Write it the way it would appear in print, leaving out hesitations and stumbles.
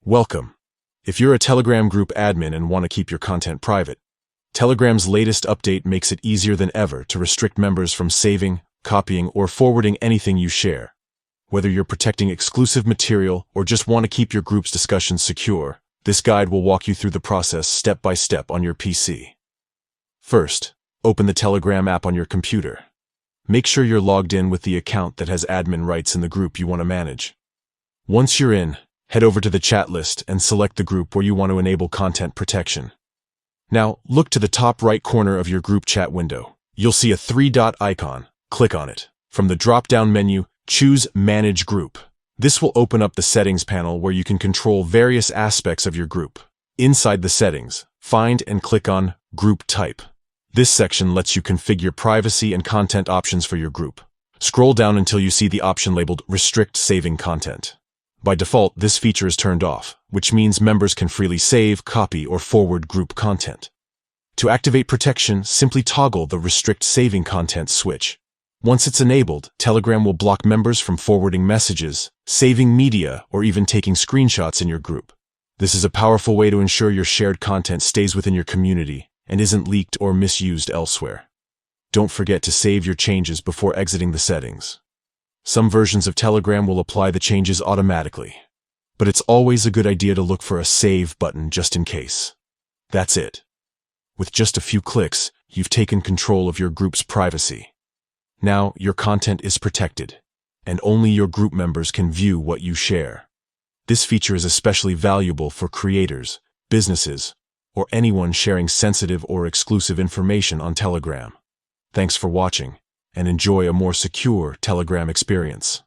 Welcome. If you're a Telegram group admin and want to keep your content private, Telegram's latest update makes it easier than ever to restrict members from saving, copying, or forwarding anything you share. Whether you're protecting exclusive material or just want to keep your group's discussions secure, this guide will walk you through the process step by step on your PC. First, open the Telegram app on your computer. Make sure you're logged in with the account that has admin rights in the group you want to manage. Once you're in, head over to the chat list and select the group where you want to enable content protection. Now, look to the top right corner of your group chat window. You'll see a three-dot icon. Click on it. From the drop-down menu, choose Manage Group. This will open up the settings panel where you can control various aspects of your group. Inside the settings, find and click on Group Type. This section lets you configure privacy and content options for your group. Scroll down until you see the option labeled Restrict Saving Content. By default, this feature is turned off, which means members can freely save, copy, or forward group content. To activate protection, simply toggle the Restrict Saving Content switch. Once it's enabled, Telegram will block members from forwarding messages, saving media, or even taking screenshots in your group. This is a powerful way to ensure your shared content stays within your community and isn't leaked or misused elsewhere. Don't forget to save your changes before exiting the settings. Some versions of Telegram will apply the changes automatically, but it's always a good idea to look for a Save button just in case. That's it. With just a few clicks, you've taken control of your group's privacy. Now, your content is protected, and only your group members can view what you share. This feature is especially valuable for creators, businesses, or anyone sharing sensitive or exclusive information on Telegram. Thanks for watching, and enjoy a more secure Telegram experience.